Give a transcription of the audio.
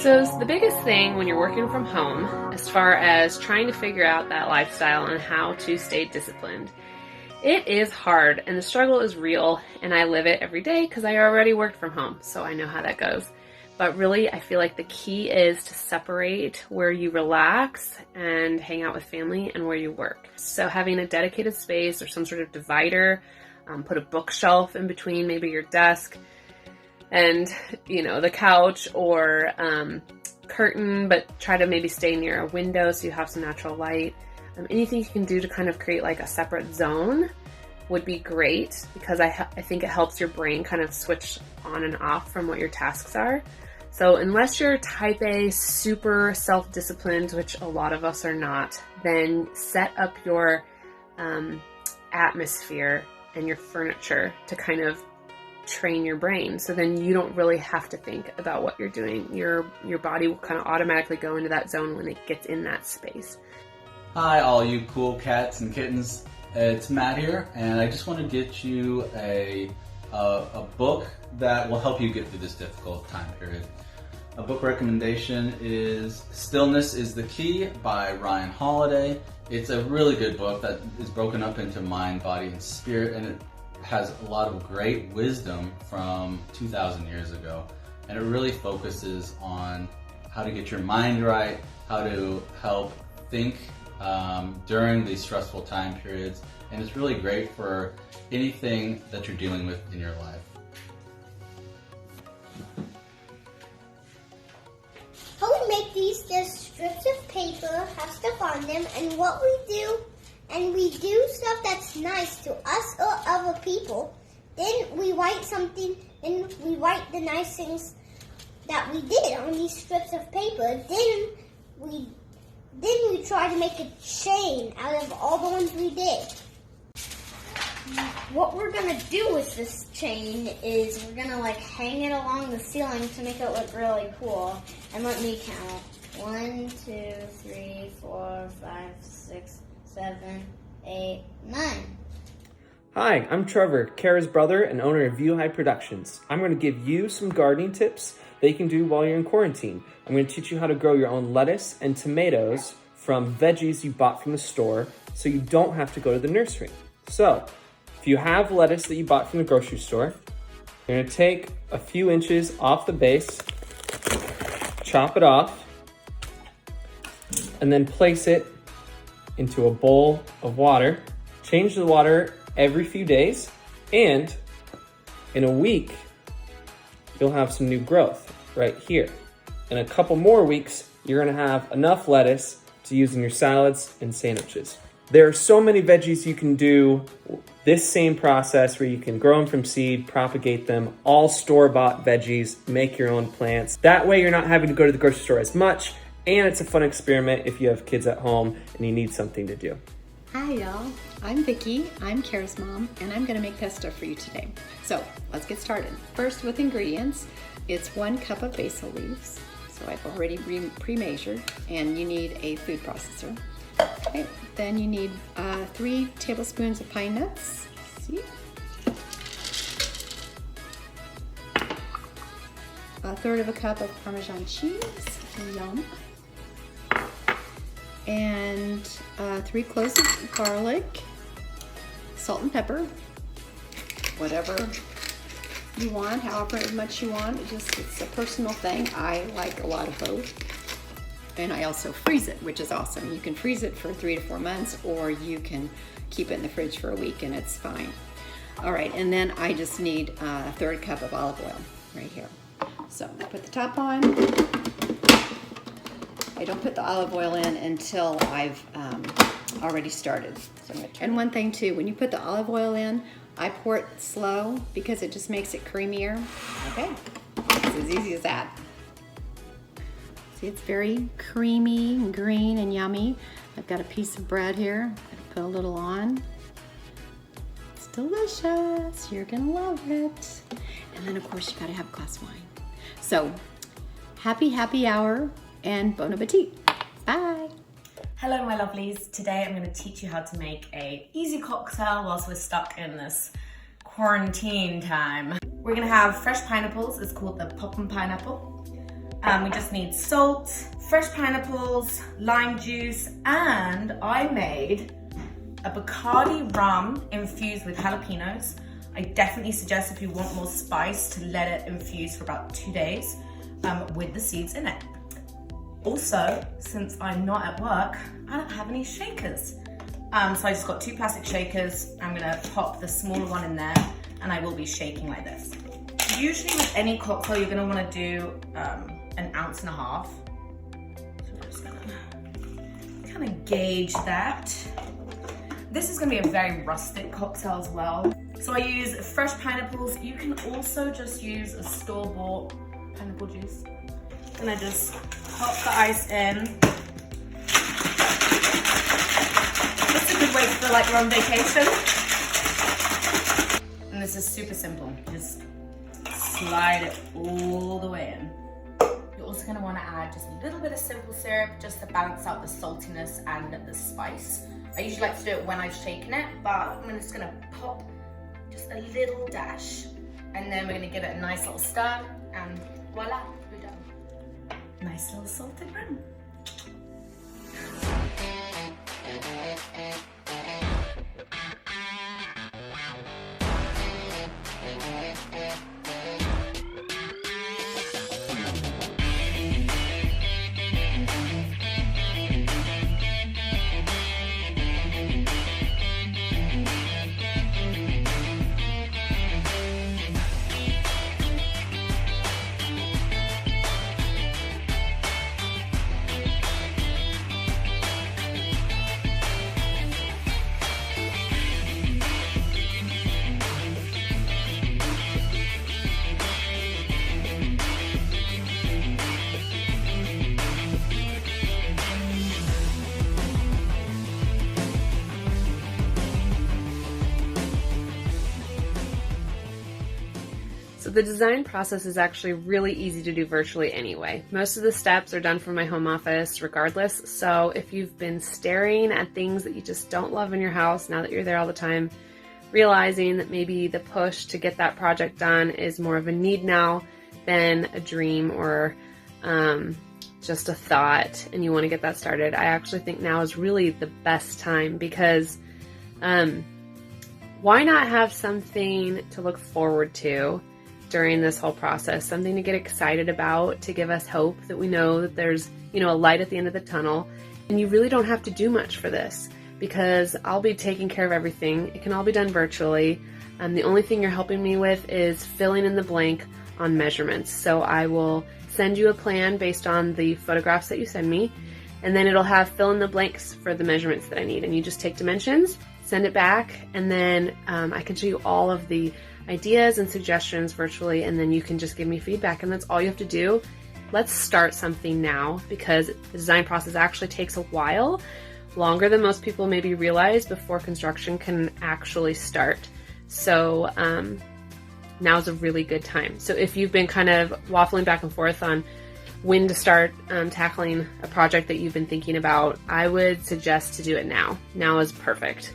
So the biggest thing when you're working from home, as far as trying to figure out that lifestyle and how to stay disciplined, it is hard and the struggle is real, and I live it every day because I already worked from home, so I know how that goes. But really, I feel like the key is to separate where you relax and hang out with family and where you work. So having a dedicated space or some sort of divider, put a bookshelf in between maybe your desk and, the couch, or curtain, but try to maybe stay near a window so you have some natural light. Anything you can do to kind of create like a separate zone would be great, because I think it helps your brain kind of switch on and off from what your tasks are. So unless you're type A, super self-disciplined, which a lot of us are not, then set up your atmosphere and your furniture to kind of train your brain, so then you don't really have to think about what you're doing. Your body will kind of automatically go into that zone when it gets in that space. Hi all you cool cats and kittens, it's Matt here, and I just want to get you a book that will help you get through this difficult time period. A book recommendation is Stillness is the Key by Ryan Holiday. It's a really good book that is broken up into mind, body, and spirit, and it has a lot of great wisdom from 2,000 years ago, and it really focuses on how to get your mind right, how to help think during these stressful time periods, and it's really great for anything that you're dealing with in your life. How we make these just strips of paper, have stuff on them, and what we do. And we do stuff that's nice to us or other people. Then we write something, and we write the nice things that we did on these strips of paper. Then we try to make a chain out of all the ones we did. What we're gonna do with this chain is we're gonna hang it along the ceiling to make it look really cool. And let me count. 1, 2, 3, 4, 5, 6, 7, 8, 9. Hi, I'm Trevor, Kara's brother and owner of View High Productions. I'm going to give you some gardening tips that you can do while you're in quarantine. I'm going to teach you how to grow your own lettuce and tomatoes from veggies you bought from the store, so you don't have to go to the nursery. So, if you have lettuce that you bought from the grocery store, you're going to take a few inches off the base, chop it off, and then place it into a bowl of water. Change the water every few days, and in a week, you'll have some new growth right here. In a couple more weeks, you're gonna have enough lettuce to use in your salads and sandwiches. There are so many veggies you can do this same process where you can grow them from seed, propagate them, all store-bought veggies, make your own plants. That way you're not having to go to the grocery store as much, and it's a fun experiment if you have kids at home and you need something to do. Hi y'all, I'm Vicky, I'm Kara's mom, and I'm gonna make pesto for you today. So let's get started. First with ingredients, it's 1 cup of basil leaves. So I've already pre-measured, and you need a food processor. Okay, then you need 3 tablespoons of pine nuts. See? A third of a cup of Parmesan cheese, yum. And 3 cloves of garlic, salt and pepper, whatever you want, however much you want. It's a personal thing. I like a lot of both. And I also freeze it, which is awesome. You can freeze it for 3 to 4 months, or you can keep it in the fridge for a week and it's fine. All right, and then I just need a third cup of olive oil right here. So put the top on. I don't put the olive oil in until I've already started. So and one thing too, when you put the olive oil in, I pour it slow because it just makes it creamier. Okay, it's as easy as that. See, it's very creamy and green and yummy. I've got a piece of bread here. I'm gonna put a little on. It's delicious, you're gonna love it. And then of course you gotta have a glass of wine. So, happy hour and bon appetit. Bye. Hello my lovelies, today I'm going to teach you how to make an easy cocktail whilst we're stuck in this quarantine time. We're going to have fresh pineapples, it's called the poppin' pineapple. We just need salt, fresh pineapples, lime juice, and I made a Bacardi rum infused with jalapenos. I definitely suggest, if you want more spice, to let it infuse for about 2 days with the seeds in it. Also, since I'm not at work, I don't have any shakers. So I just got 2 plastic shakers. I'm gonna pop the smaller one in there, and I will be shaking like this. Usually with any cocktail, you're gonna wanna do 1.5 ounces. So we're just gonna kind of gauge that. This is gonna be a very rustic cocktail as well. So I use fresh pineapples. You can also just use a store-bought pineapple juice. And I just pop the ice in. It's a good way to feel like you're on vacation. And this is super simple. Just slide it all the way in. You're also gonna wanna add just a little bit of simple syrup just to balance out the saltiness and the spice. I usually like to do it when I've shaken it, but I'm just gonna pop just a little dash. And then we're gonna give it a nice little stir, and voila, we're done. Nice little salted rum. The design process is actually really easy to do virtually anyway. Most of the steps are done from my home office regardless, so if you've been staring at things that you just don't love in your house now that you're there all the time, realizing that maybe the push to get that project done is more of a need now than a dream or just a thought, and you want to get that started, I actually think now is really the best time, because why not have something to look forward to during this whole process, something to get excited about, to give us hope that we know that there's, a light at the end of the tunnel. And you really don't have to do much for this, because I'll be taking care of everything. It can all be done virtually. The only thing you're helping me with is filling in the blank on measurements. So I will send you a plan based on the photographs that you send me, and then it'll have fill in the blanks for the measurements that I need. And you just take dimensions, send it back, and then I can show you all of the ideas and suggestions virtually, and then you can just give me feedback, and that's all you have to do. Let's start something now, because the design process actually takes a while, longer than most people maybe realize, before construction can actually start. So now's a really good time. So if you've been kind of waffling back and forth on when to start tackling a project that you've been thinking about, I would suggest to do it now. Now is perfect.